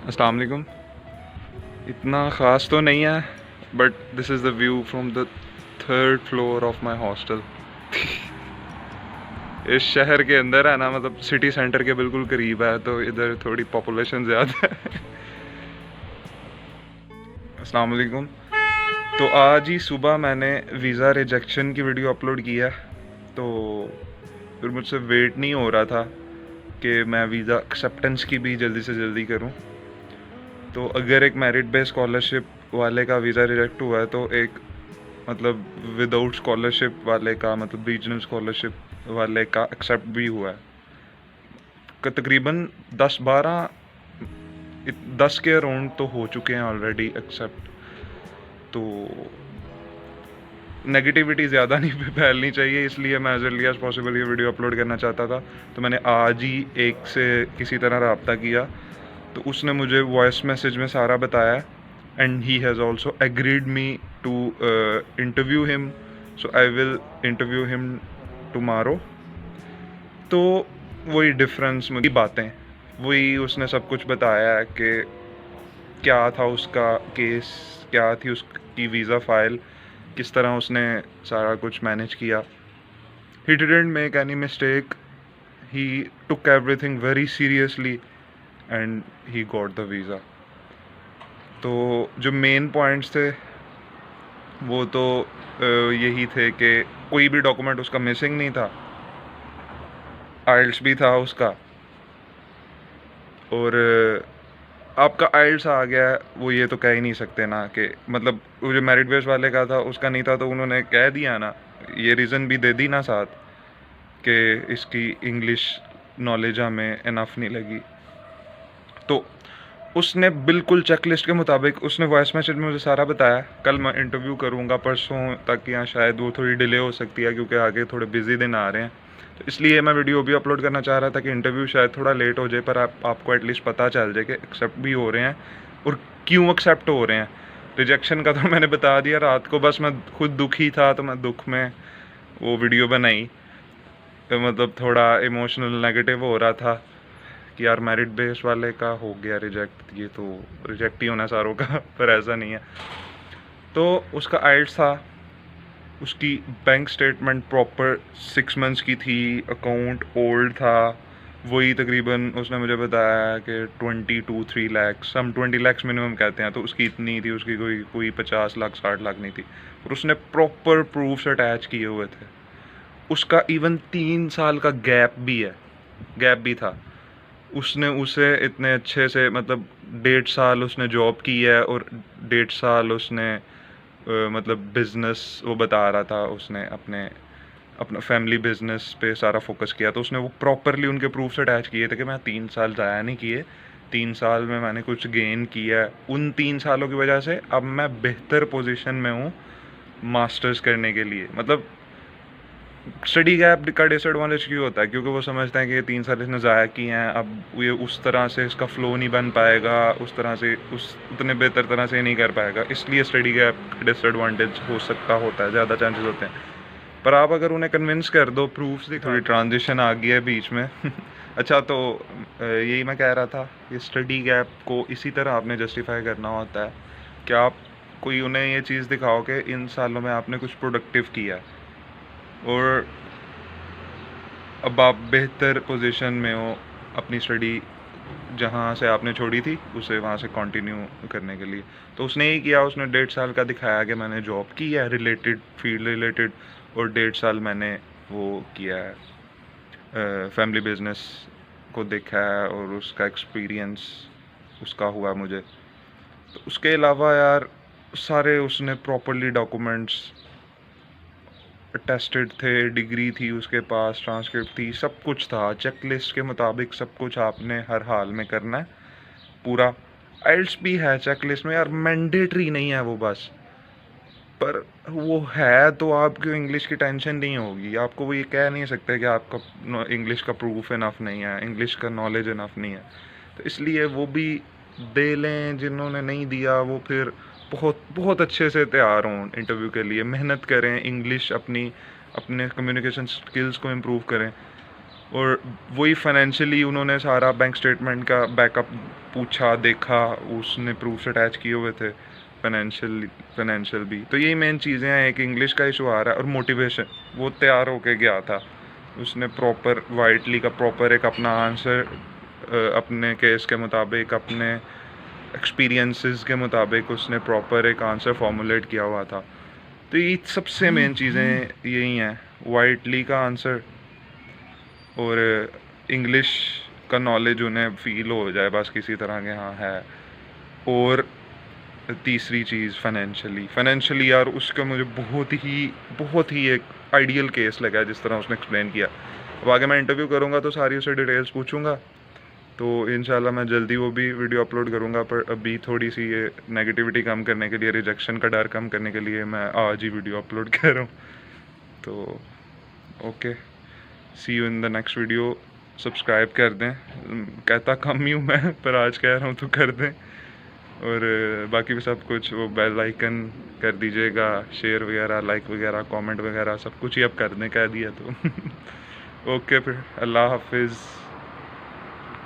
अस्सलाम वालेकुम। इतना ख़ास तो नहीं है, but this is the view from the third floor of my hostel. इस शहर के अंदर है ना, मतलब सिटी सेंटर के बिल्कुल करीब है, तो इधर थोड़ी पॉपुलेशन ज़्यादा है। अस्सलाम वालेकुम। तो आज ही सुबह मैंने वीज़ा रिजेक्शन की वीडियो अपलोड की है, तो फिर मुझसे वेट नहीं हो रहा था कि मैं वीज़ा एक्सेप्टेंस की भी जल्दी से जल्दी करूं। तो अगर एक मेरिट बेस्ड स्कॉलरशिप वाले का वीज़ा रिजेक्ट हुआ है, तो एक मतलब विदाउट स्कॉलरशिप वाले का, मतलब रीजनल स्कॉलरशिप वाले का एक्सेप्ट भी हुआ है। तकरीबन 10 के अराउंड तो हो चुके हैं ऑलरेडी एक्सेप्ट। तो नेगेटिविटी ज़्यादा नहीं फैलनी चाहिए, इसलिए मैं एज अर्ली एज पॉसिबल ये वीडियो अपलोड करना चाहता था। तो मैंने आज ही एक से किसी तरह रब्ता किया, तो उसने मुझे वॉइस मैसेज में सारा बताया, and he has also agreed me to interview him, so I will interview him tomorrow. तो वही डिफरेंस, मुझे बातें वही उसने सब कुछ बताया कि क्या था उसका केस, क्या थी उसकी वीज़ा फाइल, किस तरह उसने सारा कुछ मैनेज किया। He didn't make any mistake, he took everything very seriously and he got the visa. तो जो मेन पॉइंट्स थे वो तो यही थे कि कोई भी डॉक्यूमेंट उसका मिसिंग नहीं था, आइल्स भी था उसका, और आपका आइल्स आ गया, वो ये तो कह ही नहीं सकते ना कि, मतलब वो जो मेरिट बेस वाले का था उसका नहीं था, तो उन्होंने कह दिया ना, ये रीज़न भी दे दी ना साथ कि इसकी इंग्लिश नॉलेज हमें इनफ नहीं लगी। तो उसने बिल्कुल चेकलिस्ट के मुताबिक उसने वॉइस मैसेज में मुझे सारा बताया। कल मैं इंटरव्यू करूँगा परसों तक, या शायद वो थोड़ी डिले हो सकती है क्योंकि आगे थोड़े बिजी दिन आ रहे हैं, तो इसलिए मैं वीडियो भी अपलोड करना चाह रहा था कि इंटरव्यू शायद थोड़ा लेट हो जाए, पर आपको एटलीस्ट पता चल जाए कि एक्सेप्ट भी हो रहे हैं और क्यों एक्सेप्ट हो रहे हैं। रिजेक्शन का तो मैंने बता दिया रात को, बस मैं खुद दुखी था तो मैं दुख में वो वीडियो बनाई। तो मतलब थोड़ा इमोशनल नेगेटिव हो रहा था कि यार मेरिट बेस वाले का हो गया रिजेक्ट, ये तो रिजेक्ट ही होना सारों का। पर ऐसा नहीं है। तो उसका आइल्स था, उसकी बैंक स्टेटमेंट प्रॉपर 6 मंथ्स की थी, अकाउंट ओल्ड था, वही तकरीबन उसने मुझे बताया कि 22-3 लैक्स, हम 20 लैक्स मिनिमम कहते हैं, तो उसकी इतनी थी, उसकी कोई 50 लाख 60 लाख नहीं थी, और उसने प्रॉपर प्रूफ्स अटैच किए हुए थे। उसका इवन 3 साल का गैप भी था। उसने उसे इतने अच्छे से, मतलब 1.5 साल उसने जॉब की है, और 1.5 साल उसने मतलब बिज़नेस, वो बता रहा था उसने अपना फैमिली बिजनेस पे सारा फोकस किया, तो उसने वो प्रॉपरली उनके प्रूफ्स अटैच किए थे कि मैं 3 साल ज़ाया नहीं किए, 3 साल में मैंने कुछ गेन किया है, उन 3 सालों की वजह से अब मैं बेहतर पोजीशन में हूँ मास्टर्स करने के लिए। मतलब स्टडी गैप का डिसएडवांटेज क्यों होता है, क्योंकि वो समझते हैं कि ये 3 साल इसने ज़ाया किए हैं, अब ये उस तरह से इसका फ़्लो नहीं बन पाएगा, उस तरह से उतने बेहतर तरह से नहीं कर पाएगा, इसलिए स्टडी गैप का डिसएडवांटेज होता है, ज़्यादा चांसेस होते हैं। पर आप अगर उन्हें कन्विंस कर दो, प्रूफ्स दिखा, थोड़ी ट्रांजिशन आ गई है बीच में। अच्छा, तो यही मैं कह रहा था कि स्टडी गैप को इसी तरह आपने जस्टिफाई करना होता है कि आप कोई उन्हें ये चीज़ दिखाओ कि इन सालों में आपने कुछ प्रोडक्टिव किया है, और अब आप बेहतर पोजीशन में हो अपनी स्टडी जहाँ से आपने छोड़ी थी उसे वहाँ से कंटिन्यू करने के लिए। तो उसने ही किया, उसने 1.5 साल का दिखाया कि मैंने जॉब की है रिलेटेड फील्ड रिलेटेड, और 1.5 साल मैंने वो किया है फैमिली बिजनेस को देखा है, और उसका एक्सपीरियंस उसका हुआ मुझे। तो उसके अलावा यार सारे उसने प्रॉपरली डॉक्यूमेंट्स टेस्टेड थे, डिग्री थी उसके पास, ट्रांसक्रिप्ट थी, सब कुछ था चेकलिस्ट के मुताबिक, सब कुछ आपने हर हाल में करना है पूरा। आइल्स भी है चेकलिस्ट में यार, मैंडेटरी नहीं है वो बस, पर वो है तो आपको इंग्लिश की टेंशन नहीं होगी, आपको वो ये कह नहीं सकते कि आपका इंग्लिश का प्रूफ इनफ नहीं है, इंग्लिश का नॉलेज इनफ नहीं है। तो इसलिए वो भी दे लें, जिन्होंने नहीं दिया वो फिर बहुत बहुत अच्छे से तैयार हों इंटरव्यू के लिए, मेहनत करें, इंग्लिश अपने कम्युनिकेशन स्किल्स को इम्प्रूव करें। और वही फाइनेंशियली उन्होंने सारा बैंक स्टेटमेंट का बैकअप पूछा, देखा, उसने प्रूफ्स अटैच किए हुए थे, फाइनेंशियल भी। तो यही मेन चीज़ें हैं, एक इंग्लिश का इशू आ रहा है और मोटिवेशन। वो तैयार होके गया था, उसने प्रॉपर वाइटली का प्रॉपर एक अपना आंसर अपने केस के मुताबिक, अपने एक्सपीरियंसेस के मुताबिक उसने प्रॉपर एक आंसर फॉर्मुलेट किया हुआ था। तो ये सबसे मेन चीज़ें यही हैं, वाइटली का आंसर और इंग्लिश का नॉलेज उन्हें फील हो जाए बस किसी तरह के, हाँ है। और तीसरी चीज़ फाइनेंशियली यार उसका मुझे बहुत ही एक आइडियल केस लगा जिस तरह उसने एक्सप्लेन किया। अब आगे मैं इंटरव्यू करूँगा तो सारी उसे डिटेल्स पूछूंगा, तो इंशाल्लाह मैं जल्दी वो भी वीडियो अपलोड करूँगा। पर अभी थोड़ी सी ये नेगेटिविटी कम करने के लिए, रिजेक्शन का डर कम करने के लिए मैं आज ही वीडियो अपलोड कर रहा हूँ। तो okay, see you in the next video. Subscribe कर दें, कहता कम ही हूँ मैं, पर आज कह रहा हूँ तो कर दें। और बाकी भी सब कुछ वो बेल आइकन कर दीजिएगा, शेयर वगैरह, लाइक वगैरह, कमेंट वगैरह सब कुछ ही अब कर दें, कह दिया तो ओके, फिर अल्लाह हाफिज़।